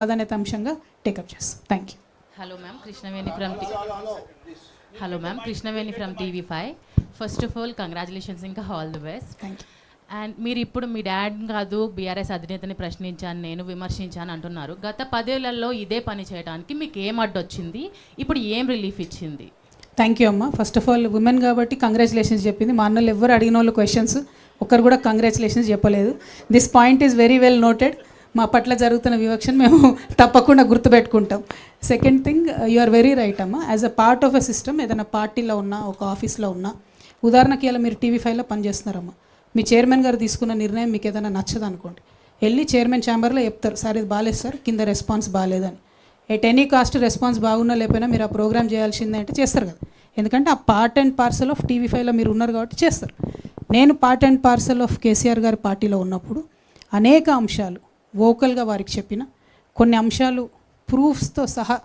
ప్రాధాన్యత అంశంగా టేకప్ చేస్తాం. Thank you. Hello ma'am, Krishnaveni from TV5. First of all congratulations, ఇంకా all the best. Thank you. And మీరు ఇప్పుడు మీ డాడ్ కాదు బీఆర్ఎస్ అధినేతని ప్రశ్నించాను, నేను విమర్శించాను అంటున్నారు. గత 10 ఏళ్లలో ఇదే పని చేయడానికి మీకు ఏం అడ్డొచ్చింది, ఇప్పుడు ఏం రిలీఫ్ ఇచ్చింది? థ్యాంక్ యూ అమ్మ. ఫస్ట్ ఆఫ్ ఆల్ ఉమెన్ కాబట్టి కంగ్రాచులేషన్స్ చెప్పింది. మా అన్నలు ఎవరు అడిగిన వాళ్ళు క్వశ్చన్స్ ఒక్కరు కూడా కంగ్రాచులేషన్స్ చెప్పలేదు. This point is very well noted. మా పట్ల జరుగుతున్న వివక్షను మేము తప్పకుండా గుర్తుపెట్టుకుంటాం. Second thing, you are very right అమ్మ. As a part of a system, ఏదైనా పార్టీలో ఉన్నా, ఒక ఆఫీస్లో ఉన్నా, ఉదాహరణకి ఇలా మీరు TV5లో పనిచేస్తున్నారమ్మా, మీ చైర్మన్ గారు తీసుకున్న నిర్ణయం మీకు ఏదైనా నచ్చదు అనుకోండి, వెళ్ళి చైర్మన్ ఛాంబర్లో చెప్తారు, సార్ ఇది బాగాలేదు సార్, కింద రెస్పాన్స్ బాగాలేదని. ఎట్ ఎనీ కాస్ట్ రెస్పాన్స్ బాగున్నా లేకపోయినా మీరు ఆ ప్రోగ్రామ్ చేయాల్సిందే అంటే చేస్తారు కదా, ఎందుకంటే ఆ పార్ట్ అండ్ పార్సల్ ఆఫ్ TV5లో మీరు ఉన్నారు కాబట్టి చేస్తారు. నేను part and parcel of KCR గారి పార్టీలో ఉన్నప్పుడు అనేక అంశాలు వోకల్గా వారికి చెప్పిన, కొన్ని అంశాలు ప్రూఫ్స్తో సహా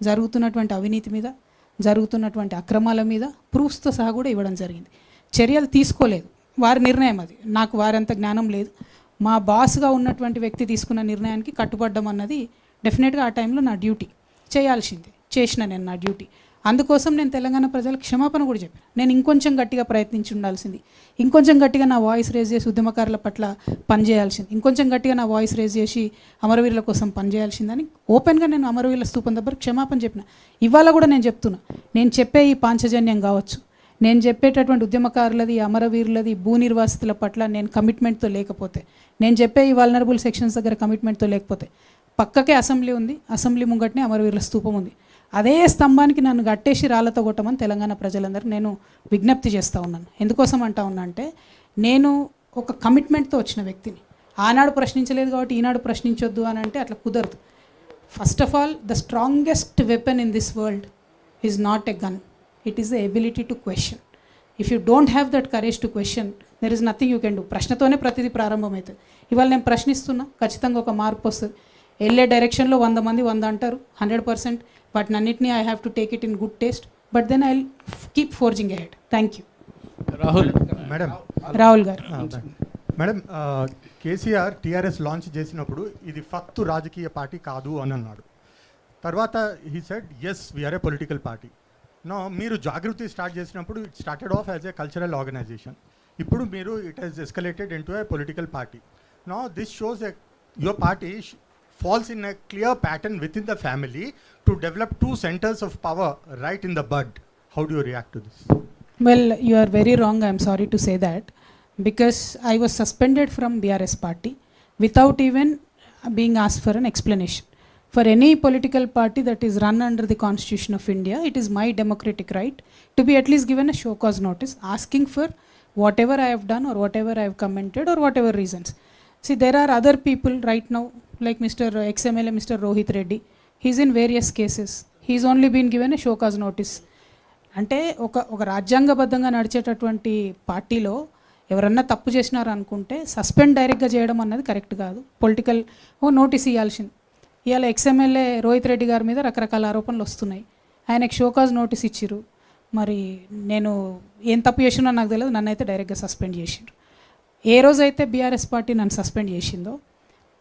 జరుగుతున్నటువంటి అవినీతి మీద, జరుగుతున్నటువంటి అక్రమాల మీద ప్రూఫ్స్తో సహా కూడా ఇవ్వడం జరిగింది. చర్యలు తీసుకోలేదు, వారి నిర్ణయం అది, నాకు వారంత జ్ఞానం లేదు. మా బాస్గా ఉన్నటువంటి వ్యక్తి తీసుకున్న నిర్ణయానికి కట్టుబడ్డం అన్నది డెఫినెట్గా ఆ టైంలో నా డ్యూటీ, చేయాల్సిందే, చేసిన నేను నా డ్యూటీ. అందుకోసం నేను తెలంగాణ ప్రజలకు క్షమాపణ కూడా చెప్పాను. నేను ఇంకొంచెం గట్టిగా ప్రయత్నించి ఉండాల్సింది, ఇంకొంచెం గట్టిగా నా వాయిస్ రేజ్ చేసి ఉద్యమకారుల పట్ల పనిచేయాల్సింది, ఇంకొంచెం గట్టిగా నా వాయిస్ రేజ్ చేసి అమరవీరుల కోసం పనిచేయాల్సిందని ఓపెన్గా నేను అమరవీరుల స్తూపం దగ్గర క్షమాపణ చెప్పిన. ఇవాళ కూడా నేను చెప్తున్నా, నేను చెప్పే ఈ పాంచజన్యం కావచ్చు, నేను చెప్పేటటువంటి ఉద్యమకారులది, అమరవీరులది, భూ నిర్వాసితుల పట్ల నేను కమిట్మెంట్తో లేకపోతే, నేను చెప్పే ఈ వల్నరబుల్ సెక్షన్స్ దగ్గర కమిట్మెంట్తో లేకపోతే, పక్కకే అసెంబ్లీ ఉంది, అసెంబ్లీ ముంగట్నే అమరవీరుల స్తూపం ఉంది, అదే స్తంభానికి నన్ను గట్టేసి రాళ్లతో కొట్టమని తెలంగాణ ప్రజలందరూ నేను విజ్ఞప్తి చేస్తూ ఉన్నాను. ఎందుకోసం అంటా ఉన్నా అంటే, నేను ఒక కమిట్మెంట్తో వచ్చిన వ్యక్తిని. ఆనాడు ప్రశ్నించలేదు కాబట్టి ఈనాడు ప్రశ్నించొద్దు అని అంటే అట్లా కుదరదు. First of all, the strongest weapon in this world is not a gun, it is the ability to question. If you don't have that courage to question, there is nothing you can do. ప్రశ్నతోనే ప్రతిదీ ప్రారంభమవుతుంది. ఇవాళ నేను ప్రశ్నిస్తున్నా, ఖచ్చితంగా ఒక మార్పు వస్తుంది. వెళ్ళే డైరెక్షన్లో 100 మంది 100 అంటారు, 100%. వాటిని అన్నింటినీ I have to take it in good taste, but then I will keep forging ahead. Thank you. Rahul garu. Madam, KCR TRS launch చేసినప్పుడు ఇది ఫక్తు రాజకీయ పార్టీ కాదు అని అన్నాడు. తర్వాత he said yes we are a political party. No, మీరు జాగృతి స్టార్ట్ చేసినప్పుడు it started off as a cultural organization. ఇప్పుడు మీరు it has escalated into a political party. No, this shows your party falls in a clear pattern within the family to develop two centers of power right in the bud. How do you react to this? Well, you are very wrong. I am sorry to say that, because I was suspended from BRS party without even being asked for an explanation. For any political party that is run under the Constitution of India, it is my democratic right to be at least given a show cause notice asking for whatever I have done or whatever I have commented or whatever reasons. See, there are other people right now, like Mr. XMLA, Mr. Rohit Reddy. He is in various cases. He is only been given a show cause notice. అంటే ఒక రాజ్యాంగబద్ధంగా నడిచేటటువంటి పార్టీలో ఎవరన్నా తప్పు చేసినారు అనుకుంటే suspend డైరెక్ట్గా చేయడం అన్నది కరెక్ట్ కాదు. పొలిటికల్ నోటీస్ ఇవ్వాల్సింది. ఇవాళ XMLA రోహిత్ రెడ్డి గారి మీద రకరకాల ఆరోపణలు వస్తున్నాయి. ఆయనకు షో కాజ్ నోటీస్ ఇచ్చిర్రు. మరి నేను ఏం తప్పు చేసినా నాకు తెలియదు, నన్ను అయితే డైరెక్ట్గా సస్పెండ్ చేసిండ్రు. ఏ రోజైతే బీఆర్ఎస్ పార్టీ నన్ను సస్పెండ్ చేసిందో,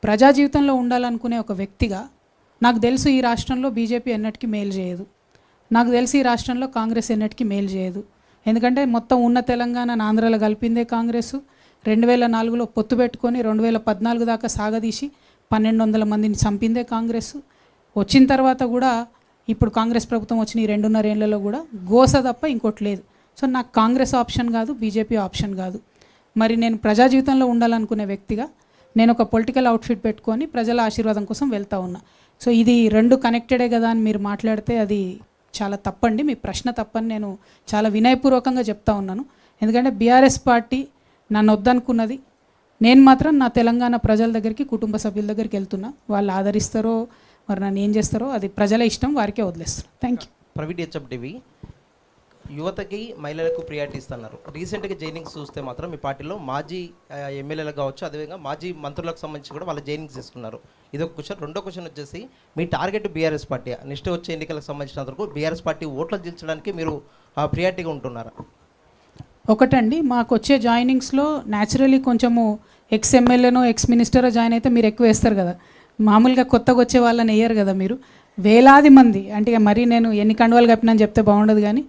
ప్రజా జీవితంలో ఉండాలనుకునే ఒక వ్యక్తిగా నాకు తెలుసు ఈ రాష్ట్రంలో బీజేపీ ఎన్నటికీ మేలు చేయదు, నాకు తెలిసి ఈ రాష్ట్రంలో కాంగ్రెస్ ఎన్నటికీ మేలు చేయదు. ఎందుకంటే మొత్తం ఉన్న తెలంగాణ ఆంధ్రాలో కలిపిందే కాంగ్రెస్. 2004లో పొత్తు పెట్టుకొని 2014 దాకా సాగదీసి 1200 మందిని చంపిందే కాంగ్రెస్. వచ్చిన తర్వాత కూడా ఇప్పుడు కాంగ్రెస్ ప్రభుత్వం వచ్చిన ఈ 2.5 ఏళ్లలో కూడా గోస తప్ప ఇంకోటి లేదు. సో నాకు కాంగ్రెస్ ఆప్షన్ కాదు, బీజేపీ ఆప్షన్ కాదు. మరి నేను ప్రజా జీవితంలో ఉండాలనుకునే వ్యక్తిగా నేను ఒక పొలిటికల్ అవుట్ఫిట్ పెట్టుకొని ప్రజల ఆశీర్వాదం కోసం వెళ్తూ ఉన్నా. సో ఇది రెండు కనెక్టెడే కదా అని మీరు మాట్లాడితే అది చాలా తప్పండి. మీ ప్రశ్న తప్పని నేను చాలా వినయపూర్వకంగా చెప్తా ఉన్నాను. ఎందుకంటే బీఆర్ఎస్ పార్టీ నన్ను వద్దనుకున్నది, నేను మాత్రం నా తెలంగాణ ప్రజల దగ్గరికి, కుటుంబ సభ్యుల దగ్గరికి వెళ్తున్నా. వాళ్ళు ఆదరిస్తారో మరి నన్ను ఏం చేస్తారో అది ప్రజల ఇష్టం, వారికే వదిలేస్తాను. Thank you. ప్రైవేట్ హెచ్ఎఫ్టీవీ యువతకి మహిళలకు ప్రియారిటీ ఇస్తున్నారు. రీసెంట్గా జైనింగ్స్ చూస్తే మాత్రం మీ పార్టీలో మాజీ ఎమ్మెల్యేలు కావచ్చు, అదేవిధంగా మాజీ మంత్రులకు సంబంధించి కూడా వాళ్ళ జైనింగ్స్ తీసుకున్నారు. ఇది ఒక క్వశ్చన్. రెండో క్వశ్చన్ వచ్చేసి, మీ టార్గెట్ బీఆర్ఎస్ పార్టీ నెక్స్ట్ వచ్చే ఎన్నికలకు సంబంధించినంత వరకు బీఆర్ఎస్ పార్టీ ఓట్లు దించడానికి మీరు ప్రియారిటీగా ఉంటున్నారా? ఒకటండి, మాకు వచ్చే జాయినింగ్స్లో న్యాచురలీ కొంచెము ఎక్స్ ఎమ్మెల్యేనో ఎక్స్ మినిస్టరో జాయిన్ అయితే మీరు ఎక్కువ వేస్తారు కదా. మామూలుగా కొత్తగా వచ్చే వాళ్ళని వేయరు కదా మీరు. వేలాది మంది, అంటే ఇక మరీ నేను ఎన్ని కండువాలు కప్పినని చెప్తే బాగుండదు, కానీ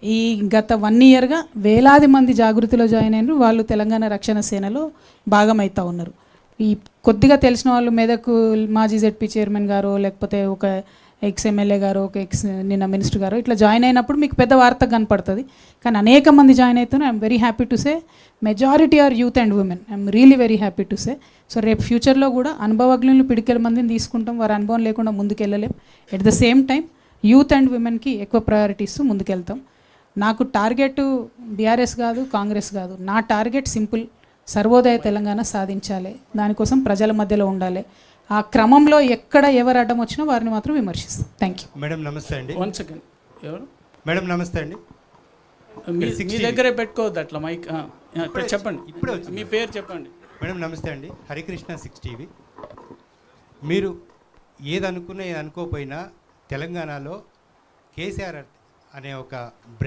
ఈ గత 1 ఇయర్గా వేలాది మంది జాగృతిలో జాయిన్ అయినారు. వాళ్ళు తెలంగాణ రక్షణ సేనలో భాగమవుతూ ఉన్నారు. ఈ కొద్దిగా తెలిసిన వాళ్ళు మెదక్ మాజీ జెడ్పీ చైర్మన్ గారు, లేకపోతే ఒక ఎక్స్ ఎమ్మెల్యే గారు, ఒక ఎక్స్ నిన్న మినిస్టర్ గారు ఇట్లా జాయిన్ అయినప్పుడు మీకు పెద్ద వార్త కనపడుతుంది. కానీ అనేక మంది జాయిన్ అవుతున్నారు. I'm very happy to say majority are youth and women. I'm really very happy to say. So రేపు ఫ్యూచర్లో కూడా అనుభవజ్ఞులను పిడికెల మందిని తీసుకుంటాం. వారి అనుభవం లేకుండా ముందుకెళ్ళలేం. At the same time youth and ఉమెన్కి ఎక్కువ ప్రయారిటీ ఇస్తూ ముందుకెళ్తాం. నాకు టార్గెట్ బీఆర్ఎస్ కాదు, కాంగ్రెస్ కాదు. నా టార్గెట్ సింపుల్, సర్వోదయ తెలంగాణ సాధించాలి. దానికోసం ప్రజల మధ్యలో ఉండాలి. ఆ క్రమంలో ఎక్కడ ఎవరు అడ్డం వచ్చినా వారిని మాత్రం విమర్శిస్తాం. Thank you. మేడం నమస్తే అండి. 1 సెకండ్. ఎవరు మేడం నమస్తే అండి. మీ దగ్గరే పెట్టుకోవద్దు అట్లా మైక్. చెప్పండి, ఇప్పుడే వచ్చింది. మీ పేరు చెప్పండి. మేడం నమస్తే అండి. హరికృష్ణ 6 టీవీ. మీరు ఏది అనుకోకపోయినా తెలంగాణలో కేసీఆర్ అనే ఒక బ్రాండ్